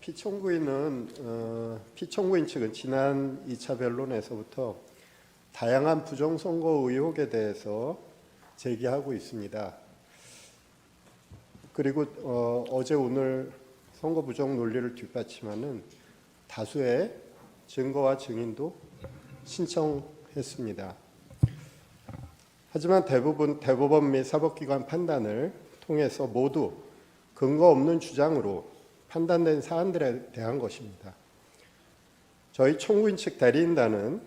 피청구인 측은 지난 2차 변론에서부터 다양한 부정선거 의혹에 대해서 제기하고 있습니다. 그리고 어제 오늘 선거 부정 논리를 뒷받침하는 다수의 증거와 증인도 신청했습니다. 하지만 대법원 및 사법기관 판단을 통해서 모두 근거 없는 주장으로 판단된 사안들에 대한 것입니다. 저희 청구인 측 대리인단은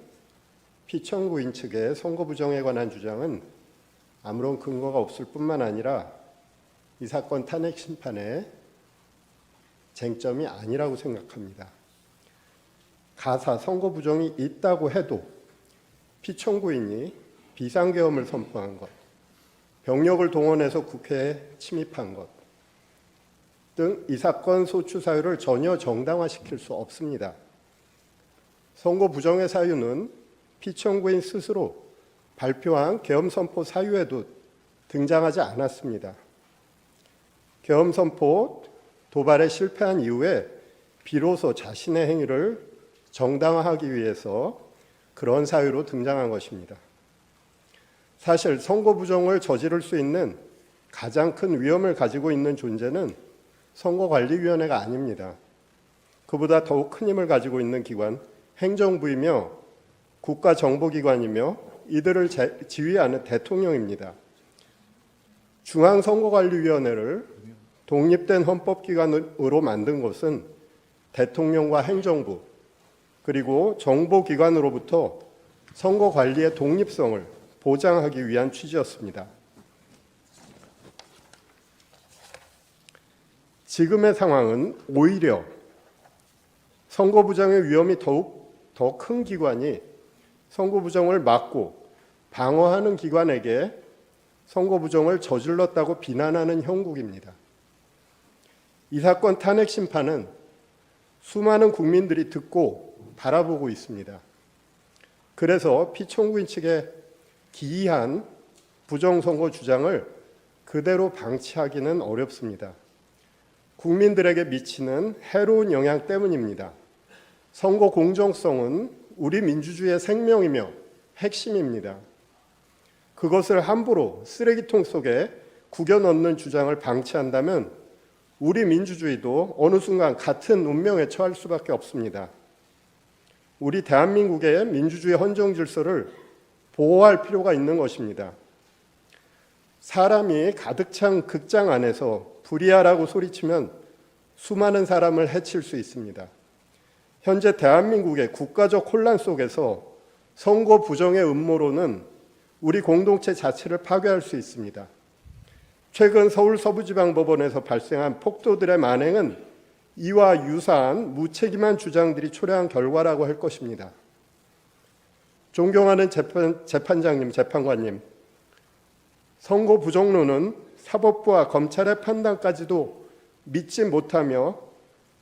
피청구인 측의 선거 부정에 관한 주장은 아무런 근거가 없을 뿐만 아니라 이 사건 탄핵 심판의 쟁점이 아니라고 생각합니다. 가사 선거 부정이 있다고 해도 피청구인이 비상계엄을 선포한 것, 병력을 동원해서 국회에 침입한 것 등 이 사건 소추 사유를 전혀 정당화시킬 수 없습니다. 선거 부정의 사유는 피청구인 스스로 발표한 계엄 선포 사유에도 등장하지 않았습니다. 계엄 선포 도발에 실패한 이후에 비로소 자신의 행위를 정당화하기 위해서 그런 사유로 등장한 것입니다. 사실 선거 부정을 저지를 수 있는 가장 큰 위험을 가지고 있는 존재는 선거관리위원회가 아닙니다. 그보다 더욱 큰 힘을 가지고 있는 기관, 행정부이며 국가정보기관이며 이들을 지휘하는 대통령입니다. 중앙선거관리위원회를 독립된 헌법기관으로 만든 것은 대통령과 행정부 그리고 정보기관으로부터 선거관리의 독립성을 보장하기 위한 취지였습니다. 지금의 상황은 오히려 선거 부정의 위험이 더욱 더 큰 기관이 선거 부정을 막고 방어하는 기관에게 선거 부정을 저질렀다고 비난하는 형국입니다. 이 사건 탄핵 심판은 수많은 국민들이 듣고 바라보고 있습니다. 그래서 피청구인 측의 기이한 부정선거 주장을 그대로 방치하기는 어렵습니다. 국민들에게 미치는 해로운 영향 때문입니다. 선거 공정성은 우리 민주주의의 생명이며 핵심입니다. 그것을 함부로 쓰레기통 속에 구겨 넣는 주장을 방치한다면 우리 민주주의도 어느 순간 같은 운명에 처할 수밖에 없습니다. 우리 대한민국의 민주주의 헌정 질서를 보호할 필요가 있는 것입니다. 사람이 가득 찬 극장 안에서 불이야라고 소리치면 수많은 사람을 해칠 수 있습니다. 현재 대한민국의 국가적 혼란 속에서 선거 부정의 음모론은 우리 공동체 자체를 파괴할 수 있습니다. 최근 서울 서부지방법원에서 발생한 폭도들의 만행은 이와 유사한 무책임한 주장들이 초래한 결과라고 할 것입니다. 존경하는 재판장님, 재판관님, 선거 부정론은 사법부와 검찰의 판단까지도 믿지 못하며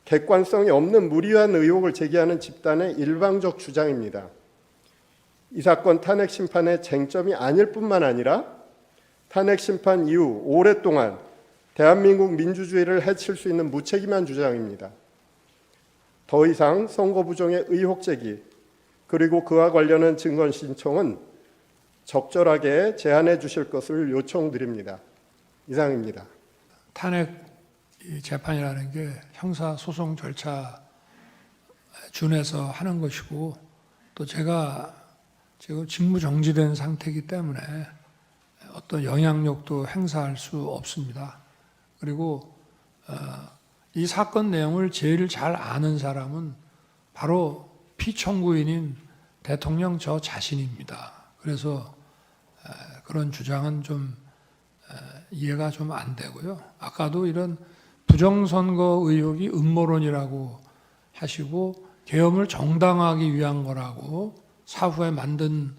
객관성이 없는 무리한 의혹을 제기하는 집단의 일방적 주장입니다. 이 사건 탄핵 심판의 쟁점이 아닐 뿐만 아니라 탄핵 심판 이후 오랫동안 대한민국 민주주의를 해칠 수 있는 무책임한 주장입니다. 더 이상 선거 부정의 의혹 제기 그리고 그와 관련한 증거 신청은 적절하게 제한해 주실 것을 요청드립니다. 이상입니다. 탄핵 재판이라는 게 형사소송 절차 준해서 하는 것이고 또 제가 지금 직무 정지된 상태이기 때문에 어떤 영향력도 행사할 수 없습니다. 그리고 이 사건 내용을 제일 잘 아는 사람은 바로 피청구인인 대통령 저 자신입니다. 그래서 그런 주장은 좀 이해가 좀 안 되고요. 아까도 이런 부정선거 의혹이 음모론이라고 하시고 계엄을 정당화하기 위한 거라고 사후에 만든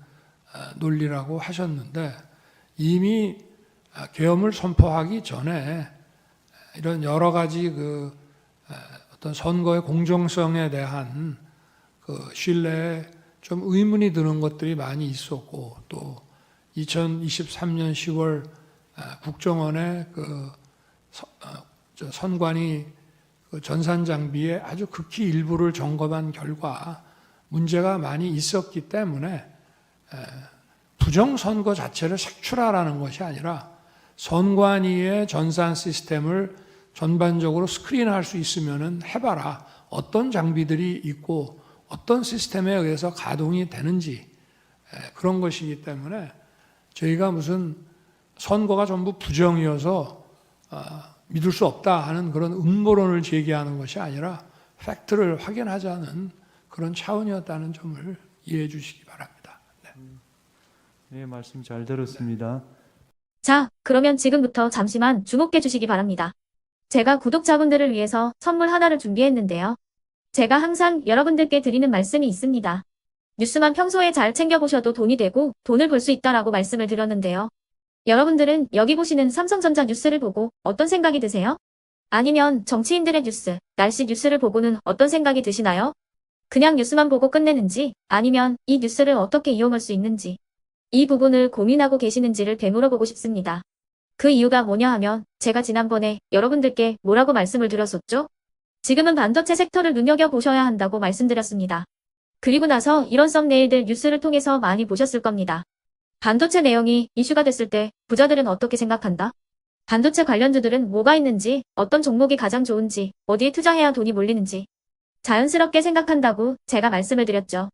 논리라고 하셨는데 이미 계엄을 선포하기 전에 이런 여러 가지 어떤 선거의 공정성에 대한 신뢰에 좀 의문이 드는 것들이 많이 있었고 또 2023년 10월 국정원의 선관위 그 전산 장비의 아주 극히 일부를 점검한 결과 문제가 많이 있었기 때문에 부정선거 자체를 색출하라는 것이 아니라 선관위의 전산 시스템을 전반적으로 스크린할 수 있으면 해봐라. 어떤 장비들이 있고 어떤 시스템에 의해서 가동이 되는지 그런 것이기 때문에 저희가 무슨 선거가 전부 부정이어서 믿을 수 없다 하는 그런 음모론을 제기하는 것이 아니라 팩트를 확인하자는 그런 차원이었다는 점을 이해해 주시기 바랍니다. 네, 말씀 잘 들었습니다. 자, 그러면 지금부터 잠시만 주목해 주시기 바랍니다. 제가 구독자분들을 위해서 선물 하나를 준비했는데요. 제가 항상 여러분들께 드리는 말씀이 있습니다. 뉴스만 평소에 잘 챙겨보셔도 돈이 되고 돈을 벌 수 있다라고 말씀을 드렸는데요. 여러분들은 여기 보시는 삼성전자 뉴스를 보고 어떤 생각이 드세요? 아니면 정치인들의 뉴스, 날씨 뉴스를 보고는 어떤 생각이 드시나요? 그냥 뉴스만 보고 끝내는지 아니면 이 뉴스를 어떻게 이용할 수 있는지 이 부분을 고민하고 계시는지를 되물어보고 싶습니다. 그 이유가 뭐냐 하면 제가 지난번에 여러분들께 뭐라고 말씀을 드렸었죠? 지금은 반도체 섹터를 눈여겨보셔야 한다고 말씀드렸습니다. 그리고 나서 이런 썸네일들 뉴스를 통해서 많이 보셨을 겁니다. 반도체 내용이 이슈가 됐을 때 부자들은 어떻게 생각한다? 반도체 관련주들은 뭐가 있는지, 어떤 종목이 가장 좋은지, 어디에 투자해야 돈이 몰리는지 자연스럽게 생각한다고 제가 말씀을 드렸죠.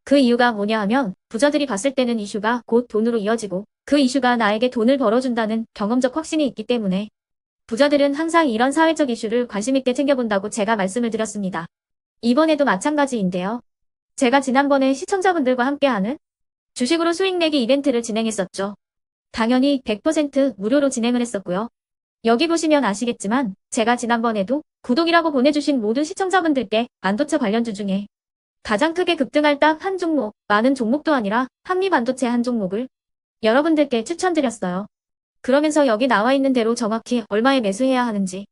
그 이유가 뭐냐 하면 부자들이 봤을 때는 이슈가 곧 돈으로 이어지고 그 이슈가 나에게 돈을 벌어준다는 경험적 확신이 있기 때문에 부자들은 항상 이런 사회적 이슈를 관심 있게 챙겨본다고 제가 말씀을 드렸습니다. 이번에도 마찬가지인데요. 제가 지난번에 시청자분들과 함께하는 주식으로 수익 내기 이벤트를 진행했었죠. 당연히 100% 무료로 진행을 했었고요. 여기 보시면 아시겠지만 제가 지난번에도 구독이라고 보내주신 모든 시청자분들께 반도체 관련주 중에 가장 크게 급등할 딱 한 종목, 많은 종목도 아니라 한미반도체 한 종목을 여러분들께 추천드렸어요. 그러면서 여기 나와 있는 대로 정확히 얼마에 매수해야 하는지,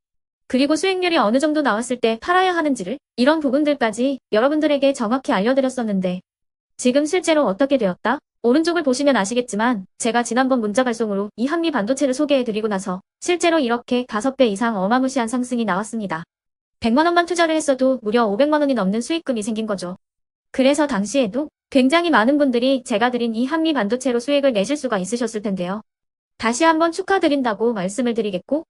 그리고 수익률이 어느 정도 나왔을 때 팔아야 하는지를 이런 부분들까지 여러분들에게 정확히 알려드렸었는데 지금 실제로 어떻게 되었다? 오른쪽을 보시면 아시겠지만 제가 지난번 문자 발송으로 이 한미 반도체를 소개해드리고 나서 실제로 이렇게 5배 이상 어마무시한 상승이 나왔습니다. 100만 원만 투자를 했어도 무려 500만 원이 넘는 수익금이 생긴 거죠. 그래서 당시에도 굉장히 많은 분들이 제가 드린 이 한미 반도체로 수익을 내실 수가 있으셨을 텐데요. 다시 한번 축하드린다고 말씀을 드리겠고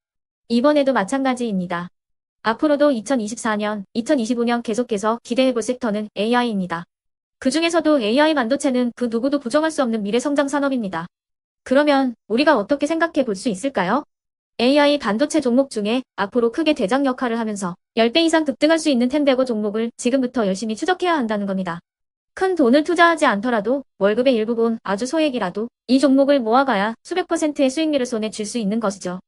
이번에도 마찬가지입니다. 앞으로도 2024년, 2025년 계속해서 기대해볼 섹터는 AI입니다. 그 중에서도 AI 반도체는 그 누구도 부정할 수 없는 미래성장 산업입니다. 그러면 우리가 어떻게 생각해 볼 수 있을까요? AI 반도체 종목 중에 앞으로 크게 대장 역할을 하면서 10배 이상 급등할 수 있는 텐베고 종목을 지금부터 열심히 추적해야 한다는 겁니다. 큰 돈을 투자하지 않더라도 월급의 일부분 아주 소액이라도 이 종목을 모아가야 수백 %의 수익률을 손에 쥘 수 있는 것이죠.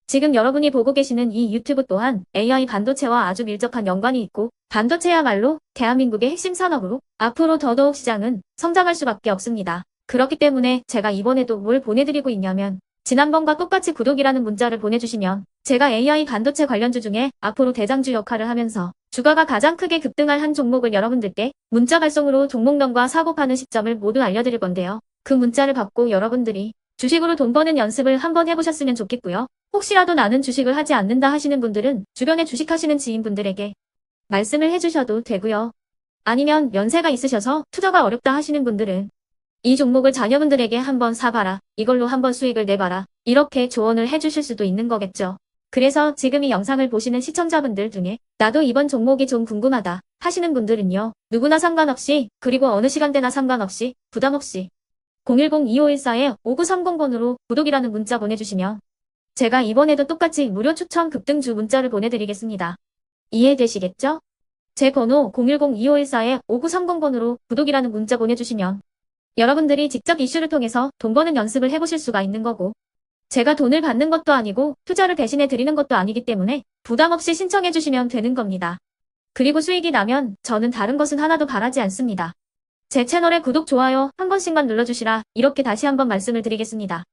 지금 여러분이 보고 계시는 이 유튜브 또한 AI 반도체와 아주 밀접한 연관이 있고 반도체야말로 대한민국의 핵심 산업으로 앞으로 더더욱 시장은 성장할 수밖에 없습니다. 그렇기 때문에 제가 이번에도 뭘 보내드리고 있냐면 지난번과 똑같이 구독이라는 문자를 보내주시면 제가 AI 반도체 관련주 중에 앞으로 대장주 역할을 하면서 주가가 가장 크게 급등할 한 종목을 여러분들께 문자 발송으로 종목명과 사고 파는 시점을 모두 알려드릴 건데요. 그 문자를 받고 여러분들이 주식으로 돈 버는 연습을 한번 해보셨으면 좋겠고요. 혹시라도 나는 주식을 하지 않는다 하시는 분들은 주변에 주식하시는 지인분들에게 말씀을 해주셔도 되고요. 아니면 연세가 있으셔서 투자가 어렵다 하시는 분들은 이 종목을 자녀분들에게 한번 사봐라. 이걸로 한번 수익을 내봐라. 이렇게 조언을 해주실 수도 있는 거겠죠. 그래서 지금 이 영상을 보시는 시청자분들 중에 나도 이번 종목이 좀 궁금하다 하시는 분들은요. 누구나 상관없이 그리고 어느 시간대나 상관없이 부담없이 010-2514-5930번으로 구독이라는 문자 보내주시면 제가 이번에도 똑같이 무료 추천 급등주 문자를 보내드리겠습니다. 이해되시겠죠? 제 번호 010-2514-5930번으로 구독이라는 문자 보내주시면 여러분들이 직접 이슈를 통해서 돈 버는 연습을 해보실 수가 있는 거고 제가 돈을 받는 것도 아니고 투자를 대신해 드리는 것도 아니기 때문에 부담 없이 신청해 주시면 되는 겁니다. 그리고 수익이 나면 저는 다른 것은 하나도 바라지 않습니다. 제 채널에 구독, 좋아요 한 번씩만 눌러주시라 이렇게 다시 한번 말씀을 드리겠습니다.